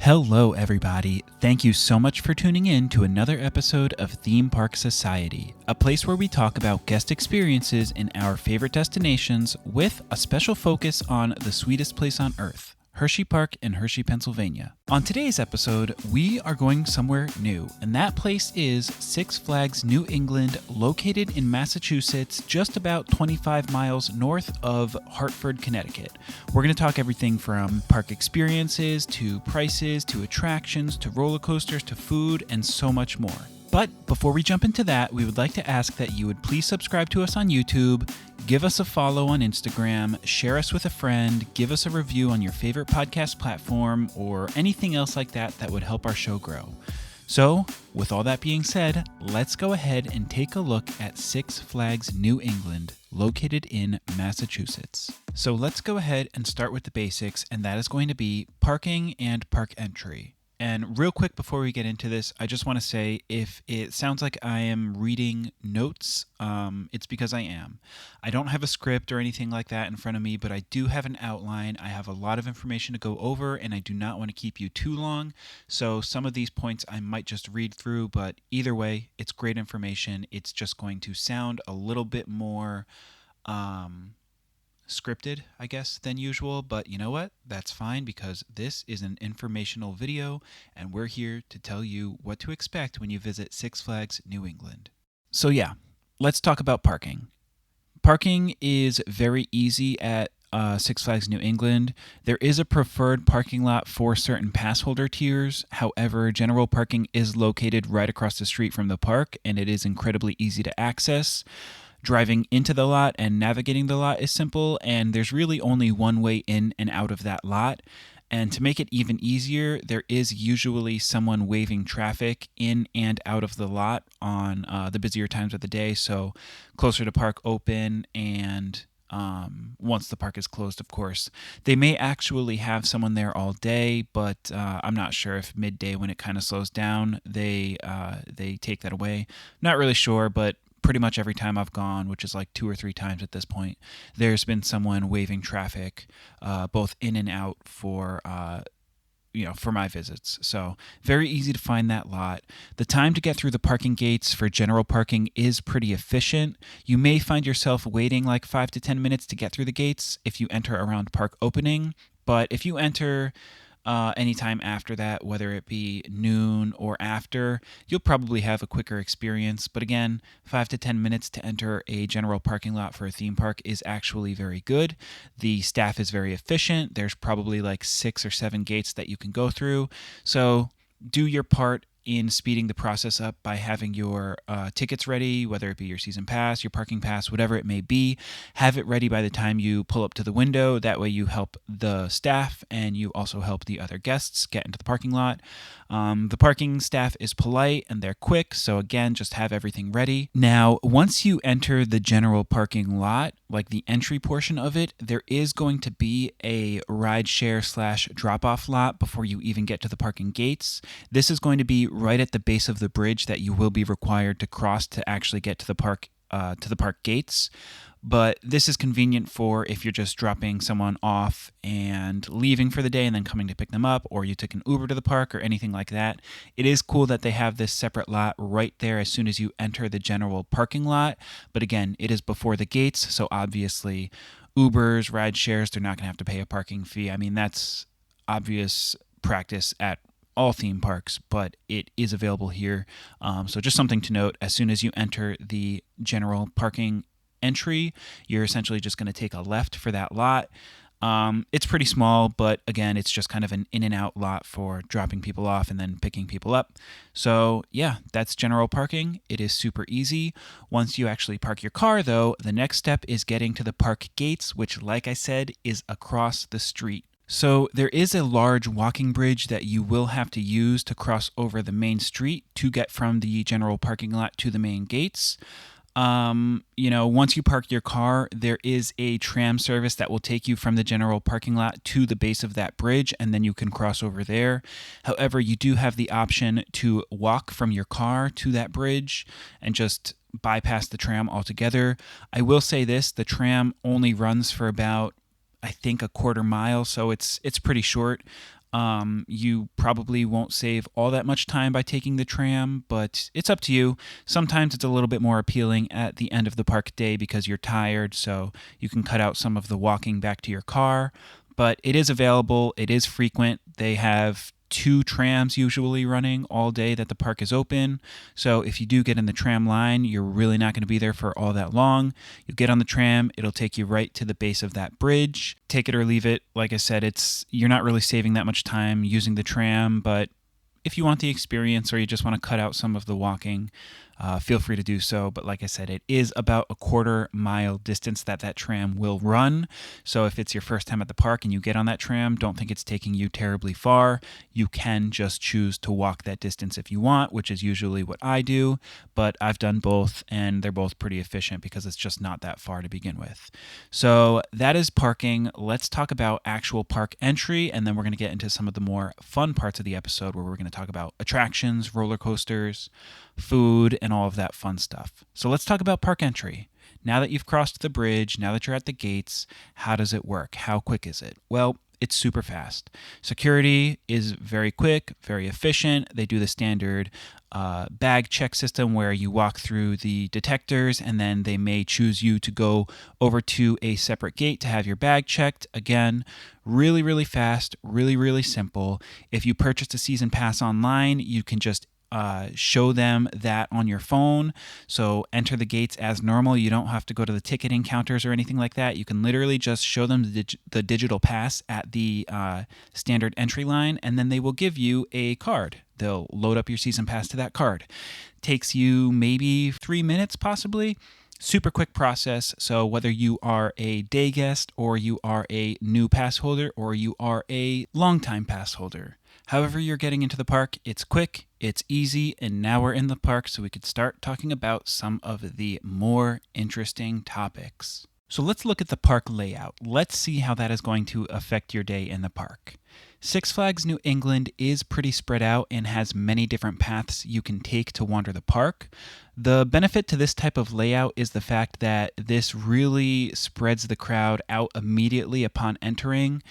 Hello, everybody. Thank you so much for tuning in to another episode of Theme Park Society, a place where we talk about guest experiences in our favorite destinations with a special focus on the sweetest place on earth, Hershey Park in Hershey, Pennsylvania. On today's episode, we are going somewhere new, and that place is Six Flags New England, located in Massachusetts, just about 25 miles north of Hartford, Connecticut. We're going to talk everything from park experiences, to prices, to attractions, to roller coasters, to food, and so much more. But before we jump into that, we would like to ask that you would please subscribe to us on YouTube, give us a follow on Instagram, share us with a friend, give us a review on your favorite podcast platform, or anything else like that that would help our show grow. So, with all that being said, let's go ahead and take a look at Six Flags New England, located in Massachusetts. So let's go ahead and start with the basics, and that is going to be parking and park entry. And real quick before we get into this, I just want to say if it sounds like I am reading notes, it's because I am. I don't have a script or anything like that in front of me, but I do have an outline. I have a lot of information to go over, and I do not want to keep you too long. So some of these points I might just read through, but either way, it's great information. It's just going to sound a little bit more scripted, I guess, than usual, but you know what? That's fine because this is an informational video and we're here to tell you what to expect when you visit Six Flags New England. So yeah, let's talk about parking. Parking is very easy at Six Flags New England. There is a preferred parking lot for certain pass holder tiers. However, general parking is located right across the street from the park and it is incredibly easy to access. Driving into the lot and navigating the lot is simple, and there's really only one way in and out of that lot. And to make it even easier, there is usually someone waving traffic in and out of the lot on the busier times of the day, so closer to park open and once the park is closed, of course. They may actually have someone there all day, but I'm not sure if midday, when it kind of slows down, they take that away. Not really sure, but pretty much every time I've gone, which is like 2 or 3 times at this point, there's been someone waving traffic, both in and out for my visits. So very easy to find that lot. The time to get through the parking gates for general parking is pretty efficient. You may find yourself waiting like 5 to 10 minutes to get through the gates if you enter around park opening, but if you enter anytime after that, whether it be noon or after, you'll probably have a quicker experience. But again, 5 to 10 minutes to enter a general parking lot for a theme park is actually very good. The staff is very efficient. There's probably like 6 or 7 gates that you can go through. So do your part in speeding the process up by having your tickets ready, whether it be your season pass, your parking pass, whatever it may be. Have it ready by the time you pull up to the window. That way you help the staff and you also help the other guests get into the parking lot. The parking staff is polite and they're quick, so again, just have everything ready. Now, once you enter the general parking lot, like the entry portion of it, there is going to be a ride share / drop-off lot before you even get to the parking gates. This is going to be right at the base of the bridge that you will be required to cross to actually get to the park gates. But this is convenient for if you're just dropping someone off and leaving for the day and then coming to pick them up, or you took an Uber to the park or anything like that. It is cool that they have this separate lot right there as soon as you enter the general parking lot. But again, it is before the gates, so obviously Ubers, ride shares, they're not going to have to pay a parking fee. I mean, that's obvious practice at all theme parks, but it is available here. So just something to note, as soon as you enter the general parking entry, you're essentially just going to take a left for that lot. It's pretty small, but again, it's just kind of an in and out lot for dropping people off and then picking people up. So yeah, that's general parking. It is super easy. Once you actually park your car though, the next step is getting to the park gates, which, like I said, is across the street. So there is a large walking bridge that you will have to use to cross over the main street to get from the general parking lot to the main gates. Once you park your car, there is a tram service that will take you from the general parking lot to the base of that bridge, and then you can cross over there. However, you do have the option to walk from your car to that bridge and just bypass the tram altogether. I will say this, the tram only runs for about, I think, a quarter mile, so it's pretty short. You probably won't save all that much time by taking the tram, but it's up to you. Sometimes it's a little bit more appealing at the end of the park day because you're tired, so you can cut out some of the walking back to your car. But it is available, it is frequent. They have two trams usually running all day that the park is open. So if you do get in the tram line, you're really not going to be there for all that long. You get on the tram, it'll take you right to the base of that bridge. Take it or leave it. Like I said, you're not really saving that much time using the tram, but if you want the experience or you just want to cut out some of the walking, feel free to do so. But like I said, it is about a quarter-mile distance that tram will run. So if it's your first time at the park and you get on that tram, don't think it's taking you terribly far. You can just choose to walk that distance if you want, which is usually what I do. But I've done both, and they're both pretty efficient because it's just not that far to begin with. So that is parking. Let's talk about actual park entry, and then we're going to get into some of the more fun parts of the episode where we're going to talk about attractions, roller coasters, food, and all of that fun stuff. So let's talk about park entry. Now that you've crossed the bridge, now that you're at the gates, how does it work? How quick is it? Well, it's super fast. Security is very quick, very efficient. They do the standard bag check system where you walk through the detectors and then they may choose you to go over to a separate gate to have your bag checked. Again, really, really fast, really, really simple. If you purchased a season pass online, you can just show them that on your phone. So enter the gates as normal. You don't have to go to the ticketing counters or anything like that. You can literally just show them the digital pass at the standard entry line, and then they will give you a card. They'll load up your season pass to that card. Takes you maybe 3 minutes possibly. Super quick process. So whether you are a day guest or you are a new pass holder or you are a longtime pass holder, however you're getting into the park, it's quick, it's easy, and now we're in the park so we could start talking about some of the more interesting topics. So let's look at the park layout. Let's see how that is going to affect your day in the park. Six Flags New England is pretty spread out and has many different paths you can take to wander the park. The benefit to this type of layout is the fact that this really spreads the crowd out immediately upon entering.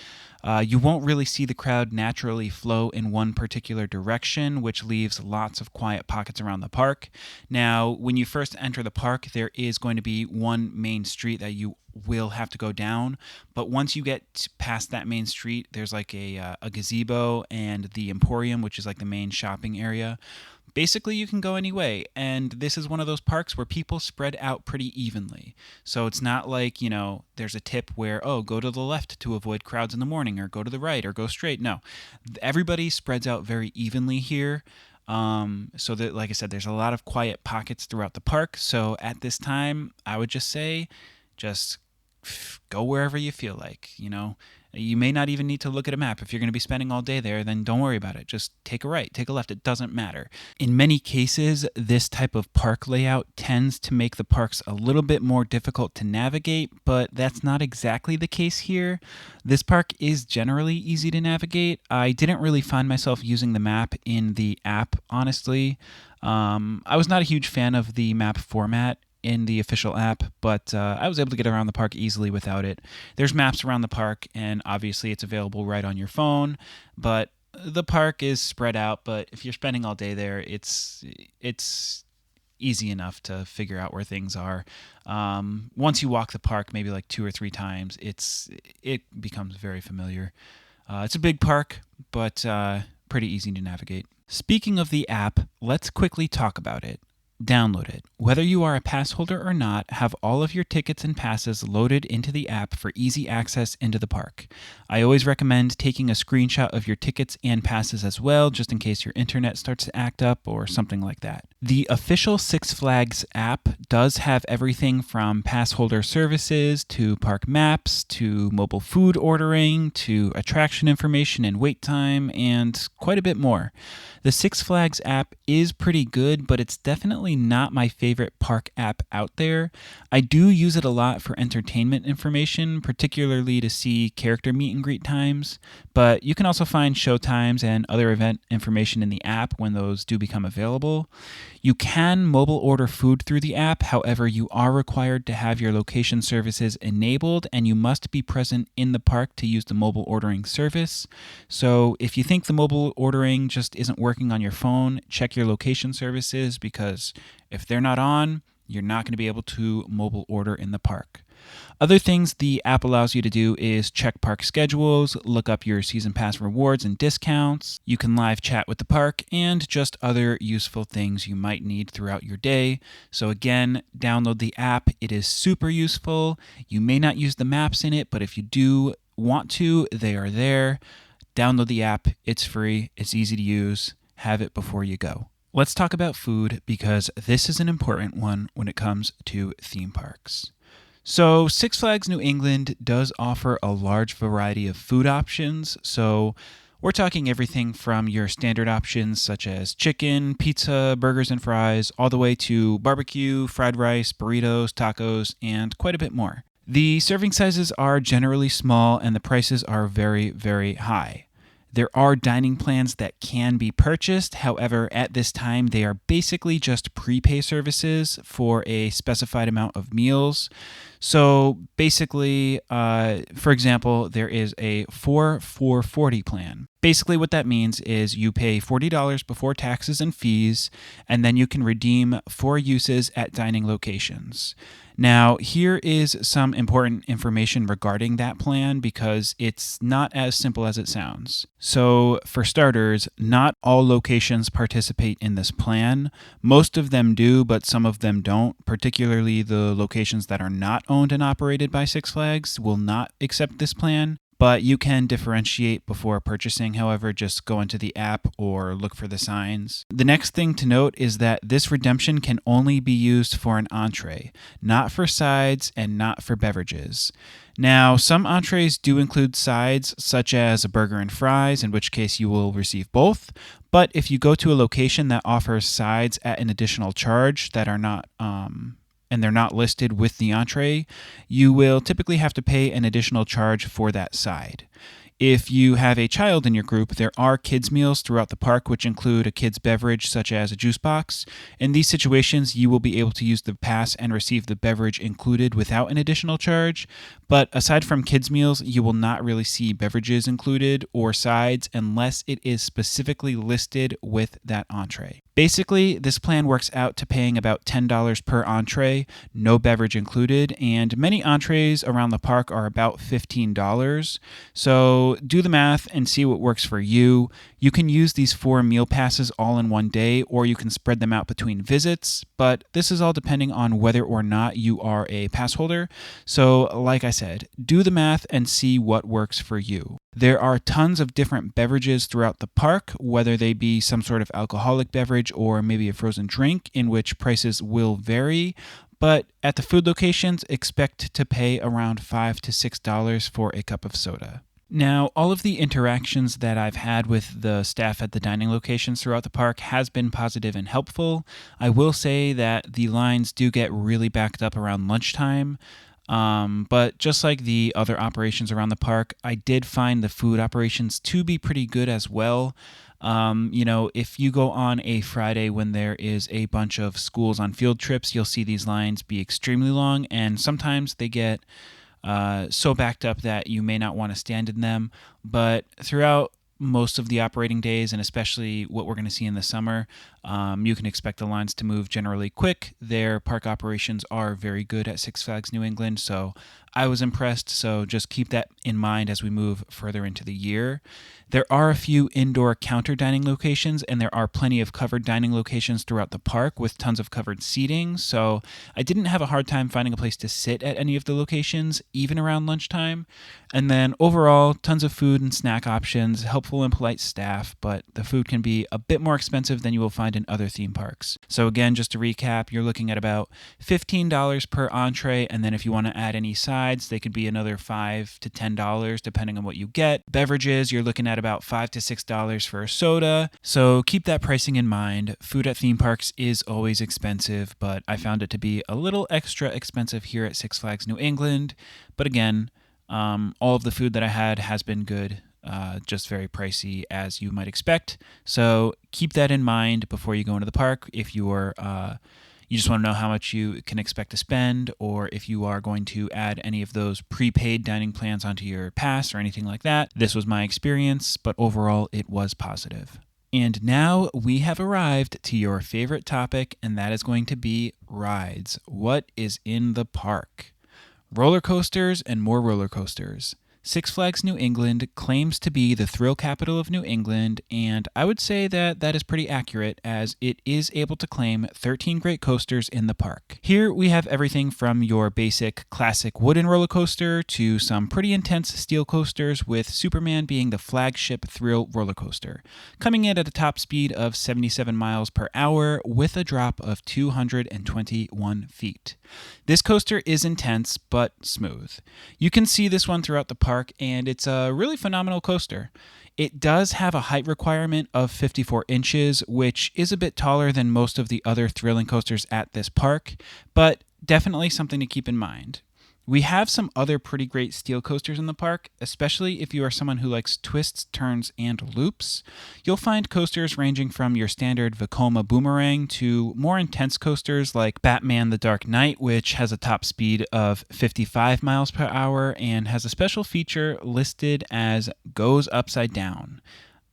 You won't really see the crowd naturally flow in one particular direction, which leaves lots of quiet pockets around the park. Now, when you first enter the park, there is going to be one main street that you will have to go down, but once you get past that main street, there's like a gazebo and the Emporium, which is like the main shopping area. Basically, you can go any way, and this is one of those parks where people spread out pretty evenly. So it's not like, there's a tip where, go to the left to avoid crowds in the morning, or go to the right, or go straight. No, everybody spreads out very evenly here. So that, like I said, there's a lot of quiet pockets throughout the park. So at this time, I would just say, just go wherever you feel like. You may not even need to look at a map. If you're going to be spending all day there, then don't worry about it. Just take a right, take a left. It doesn't matter. In many cases, this type of park layout tends to make the parks a little bit more difficult to navigate, but that's not exactly the case here. This park is generally easy to navigate. I didn't really find myself using the map in the app, honestly. I was not a huge fan of the map format in the official app, but I was able to get around the park easily without it. There's maps around the park, and obviously it's available right on your phone, but the park is spread out. But if you're spending all day there, it's easy enough to figure out where things are. Once you walk the park maybe like 2 or 3 times, it becomes very familiar. It's a big park, but pretty easy to navigate. Speaking of the app, let's quickly talk about it. Download it. Whether you are a pass holder or not, have all of your tickets and passes loaded into the app for easy access into the park. I always recommend taking a screenshot of your tickets and passes as well, just in case your internet starts to act up or something like that. The official Six Flags app does have everything from pass holder services to park maps to mobile food ordering to attraction information and wait time and quite a bit more. The Six Flags app is pretty good, but it's definitely not my favorite park app out there. I do use it a lot for entertainment information, particularly to see character meet and greet times, but you can also find show times and other event information in the app when those do become available. You can mobile order food through the app. However, you are required to have your location services enabled and you must be present in the park to use the mobile ordering service. So if you think the mobile ordering just isn't working on your phone, check your location services because if they're not on, you're not going to be able to mobile order in the park. Other things the app allows you to do is check park schedules, look up your season pass rewards and discounts. You can live chat with the park and just other useful things you might need throughout your day. So again, download the app. It is super useful. You may not use the maps in it, but if you do want to, they are there. Download the app. It's free. It's easy to use. Have it before you go. Let's talk about food because this is an important one when it comes to theme parks. So Six Flags New England does offer a large variety of food options. So we're talking everything from your standard options such as chicken, pizza, burgers and fries, all the way to barbecue, fried rice, burritos, tacos, and quite a bit more. The serving sizes are generally small and the prices are very, very high. There are dining plans that can be purchased. However, at this time, they are basically just prepay services for a specified amount of meals. So basically, for example, there is a 4-4-40 plan. Basically, what that means is you pay $40 before taxes and fees, and then you can redeem 4 uses at dining locations. Now, here is some important information regarding that plan because it's not as simple as it sounds. So, for starters, not all locations participate in this plan. Most of them do, but some of them don't. Particularly the locations that are not owned and operated by Six Flags will not accept this plan. But you can differentiate before purchasing, however, just go into the app or look for the signs. The next thing to note is that this redemption can only be used for an entree, not for sides and not for beverages. Now, some entrees do include sides, such as a burger and fries, in which case you will receive both. But if you go to a location that offers sides at an additional charge that are not and they're not listed with the entree, you will typically have to pay an additional charge for that side. If you have a child in your group, there are kids' meals throughout the park, which include a kid's beverage such as a juice box. In these situations, you will be able to use the pass and receive the beverage included without an additional charge. But aside from kids' meals, you will not really see beverages included or sides unless it is specifically listed with that entree. Basically, this plan works out to paying about $10 per entree, no beverage included, and many entrees around the park are about $15. So do the math and see what works for you. You can use these 4 meal passes all in one day, or you can spread them out between visits, but this is all depending on whether or not you are a pass holder. So like I said, do the math and see what works for you. There are tons of different beverages throughout the park, whether they be some sort of alcoholic beverage or maybe a frozen drink, in which prices will vary. But at the food locations, expect to pay around $5 to $6 for a cup of soda. Now, all of the interactions that I've had with the staff at the dining locations throughout the park has been positive and helpful. I will say that the lines do get really backed up around lunchtime. But just like the other operations around the park, I did find the food operations to be pretty good as well. If you go on a Friday when there is a bunch of schools on field trips, you'll see these lines be extremely long, and sometimes they get so backed up that you may not want to stand in them. But throughout most of the operating days, and especially what we're going to see in the summer, you can expect the lines to move generally quick. Their park operations are very good at Six Flags New England, so I was impressed. So just keep that in mind as we move further into the year. There are a few indoor counter dining locations, and there are plenty of covered dining locations throughout the park with tons of covered seating. So I didn't have a hard time finding a place to sit at any of the locations, even around lunchtime. And then overall, tons of food and snack options, helpful and polite staff, but the food can be a bit more expensive than you will find in other theme parks. So again, just to recap, you're looking at about $15 per entree, and then if you want to add any sides, they could be another $5 to $10 depending on what you get. Beverages, you're looking at about $5 to $6 for a soda. So keep that pricing in mind. Food at theme parks is always expensive, but I found it to be a little extra expensive here at Six Flags New England. But again, all of the food that I had has been good just very pricey as you might expect. So keep that in mind before you go into the park. If you're you just want to know how much you can expect to spend, or if you are going to add any of those prepaid dining plans onto your pass or anything like that. This was my experience, but overall it was positive. And now we have arrived to your favorite topic, and that is going to be rides. What is in the park? Roller coasters and more roller coasters. Six Flags New England claims to be the thrill capital of New England, and I would say that that is pretty accurate as it is able to claim 13 great coasters in the park. Here we have everything from your basic classic wooden roller coaster to some pretty intense steel coasters, with Superman being the flagship thrill roller coaster, coming in at a top speed of 77 miles per hour with a drop of 221 feet. This coaster is intense but smooth. You can see this one throughout the park, and it's a really phenomenal coaster. It does have a height requirement of 54 inches, which is a bit taller than most of the other thrilling coasters at this park, but definitely something to keep in mind. We have some other pretty great steel coasters in the park, especially if you are someone who likes twists, turns, and loops. You'll find coasters ranging from your standard Vekoma Boomerang to more intense coasters like Batman the Dark Knight, which has a top speed of 55 miles per hour and has a special feature listed as goes upside down.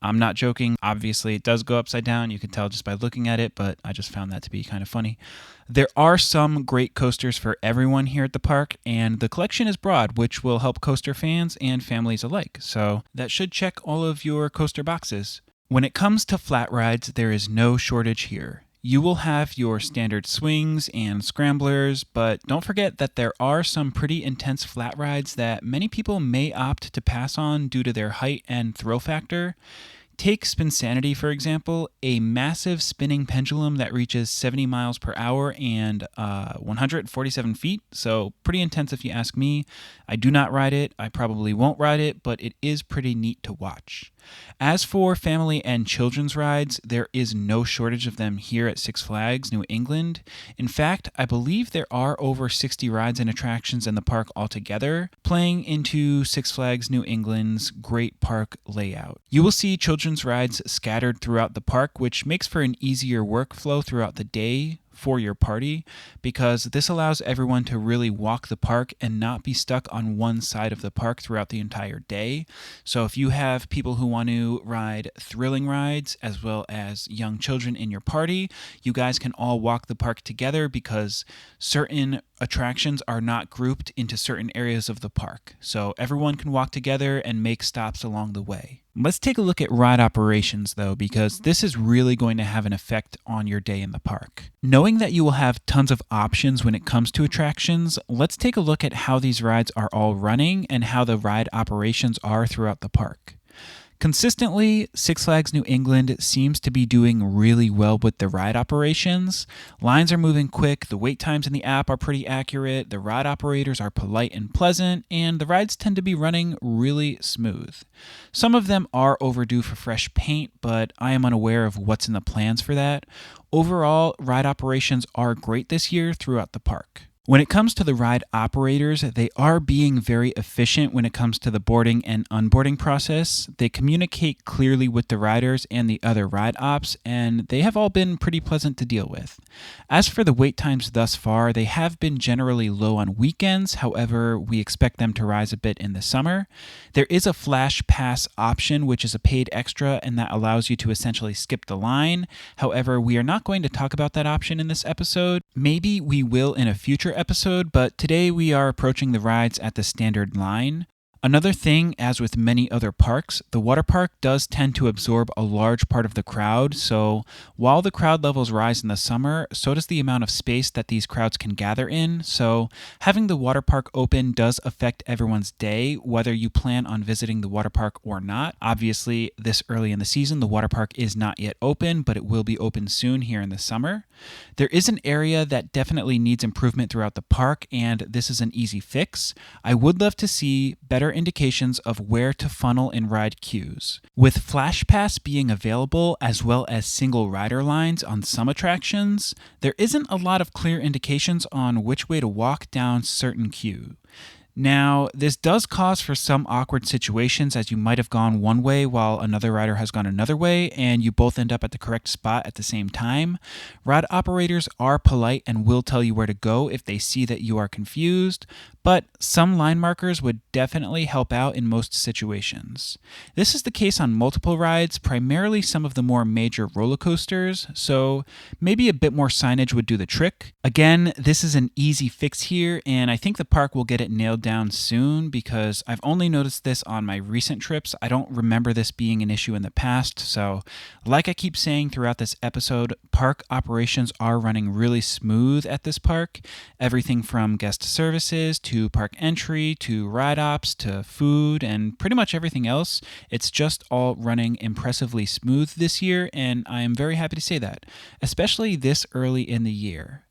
I'm not joking. Obviously, it does go upside down. You can tell just by looking at it, but I just found that to be kind of funny. There are some great coasters for everyone here at the park, and the collection is broad, which will help coaster fans and families alike. So that should check all of your coaster boxes. When it comes to flat rides, there is no shortage here. You will have your standard swings and scramblers, but don't forget that there are some pretty intense flat rides that many people may opt to pass on due to their height and thrill factor. Take Spinsanity, for example, a massive spinning pendulum that reaches 70 miles per hour and 147 feet, so pretty intense if you ask me. I do not ride it. I probably won't ride it, but it is pretty neat to watch. As for family and children's rides, there is no shortage of them here at Six Flags New England. In fact, I believe there are over 60 rides and attractions in the park altogether, playing into Six Flags New England's great park layout. You will see children's rides scattered throughout the park, which makes for an easier workflow throughout the day for your party, because this allows everyone to really walk the park and not be stuck on one side of the park throughout the entire day. So if you have people who want to ride thrilling rides as well as young children in your party, you guys can all walk the park together because certain attractions are not grouped into certain areas of the park. So everyone can walk together and make stops along the way. Let's take a look at ride operations though, because this is really going to have an effect on your day in the park. Knowing that you will have tons of options when it comes to attractions, let's take a look at how these rides are all running and how the ride operations are throughout the park. Consistently, Six Flags New England seems to be doing really well with the ride operations. Lines are moving quick, the wait times in the app are pretty accurate, the ride operators are polite and pleasant, and the rides tend to be running really smooth. Some of them are overdue for fresh paint, but I am unaware of what's in the plans for that. Overall, ride operations are great this year throughout the park. When it comes to the ride operators, they are being very efficient when it comes to the boarding and unboarding process. They communicate clearly with the riders and the other ride ops, and they have all been pretty pleasant to deal with. As for the wait times thus far, they have been generally low on weekends. However, we expect them to rise a bit in the summer. There is a flash pass option, which is a paid extra, and that allows you to essentially skip the line. However, we are not going to talk about that option in this episode. Maybe we will in a future episode, but today we are approaching the rides at the standard line. Another thing, as with many other parks, the water park does tend to absorb a large part of the crowd, so while the crowd levels rise in the summer, so does the amount of space that these crowds can gather in, so having the water park open does affect everyone's day, whether you plan on visiting the water park or not. Obviously, this early in the season, the water park is not yet open, but it will be open soon here in the summer. There is an area that definitely needs improvement throughout the park, and this is an easy fix. I would love to see better indications of where to funnel in ride queues. With Flash Pass being available as well as single rider lines on some attractions, there isn't a lot of clear indications on which way to walk down certain queues. Now, this does cause for some awkward situations as you might have gone one way while another rider has gone another way, and you both end up at the correct spot at the same time. Ride operators are polite and will tell you where to go if they see that you are confused, but some line markers would definitely help out in most situations. This is the case on multiple rides, primarily some of the more major roller coasters, so maybe a bit more signage would do the trick. Again, this is an easy fix here, and I think the park will get it nailed down soon because I've only noticed this on my recent trips. I don't remember this being an issue in the past, so like I keep saying throughout this episode, park operations are running really smooth at this park. Everything from guest services to park entry to ride ops to food and pretty much everything else. It's just all running impressively smooth this year, and I am very happy to say that, especially this early in the year.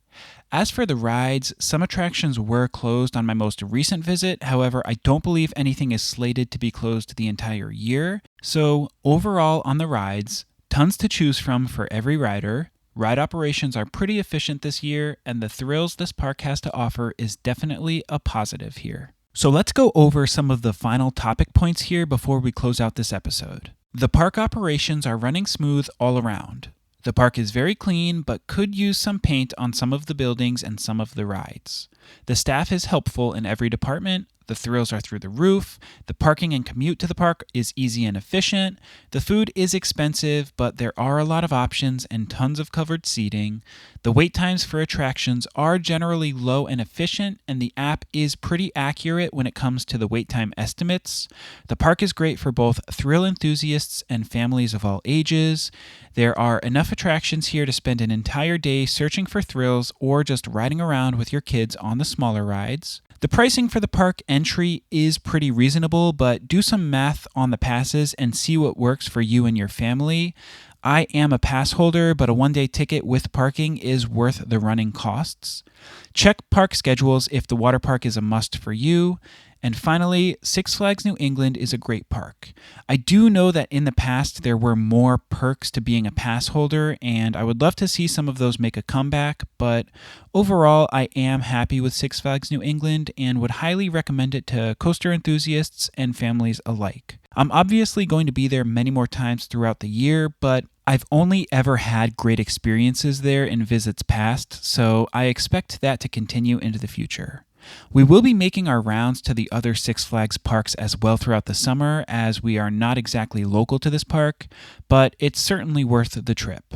As for the rides, some attractions were closed on my most recent visit. However, I don't believe anything is slated to be closed the entire year. So overall on the rides, tons to choose from for every rider. Ride operations are pretty efficient this year, and the thrills this park has to offer is definitely a positive here. So let's go over some of the final topic points here before we close out this episode. The park operations are running smooth all around. The park is very clean, but could use some paint on some of the buildings and some of the rides. The staff is helpful in every department. The thrills are through the roof. The parking and commute to the park is easy and efficient. The food is expensive, but there are a lot of options and tons of covered seating. The wait times for attractions are generally low and efficient, and the app is pretty accurate when it comes to the wait time estimates. The park is great for both thrill enthusiasts and families of all ages. There are enough attractions here to spend an entire day searching for thrills or just riding around with your kids on the smaller rides. The pricing for the park entry is pretty reasonable, but do some math on the passes and see what works for you and your family. I am a pass holder, but a one-day ticket with parking is worth the running costs. Check park schedules if the water park is a must for you. And finally, Six Flags New England is a great park. I do know that in the past there were more perks to being a pass holder, and I would love to see some of those make a comeback, but overall I am happy with Six Flags New England and would highly recommend it to coaster enthusiasts and families alike. I'm obviously going to be there many more times throughout the year, but I've only ever had great experiences there in visits past, so I expect that to continue into the future. We will be making our rounds to the other Six Flags parks as well throughout the summer, as we are not exactly local to this park, but it's certainly worth the trip.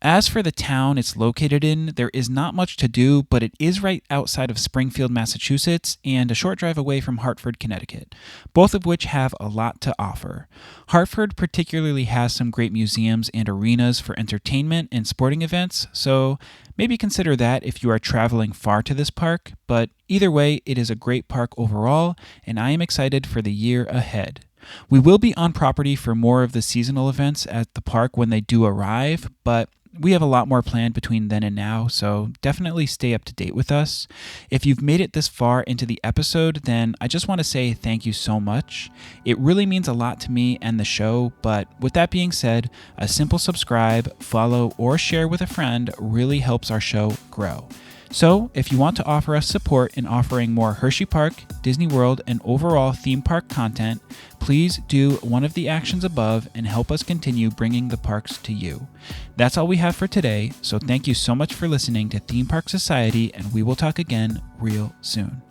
As for the town it's located in, there is not much to do, but it is right outside of Springfield, Massachusetts, and a short drive away from Hartford, Connecticut, both of which have a lot to offer. Hartford particularly has some great museums and arenas for entertainment and sporting events, so maybe consider that if you are traveling far to this park, but either way, it is a great park overall, and I am excited for the year ahead. We will be on property for more of the seasonal events at the park when they do arrive, but we have a lot more planned between then and now, so definitely stay up to date with us. If you've made it this far into the episode, then I just want to say thank you so much. It really means a lot to me and the show, but with that being said, a simple subscribe, follow, or share with a friend really helps our show grow. So, if you want to offer us support in offering more Hershey Park, Disney World, and overall theme park content, please do one of the actions above and help us continue bringing the parks to you. That's all we have for today, so thank you so much for listening to Theme Park Society, and we will talk again real soon.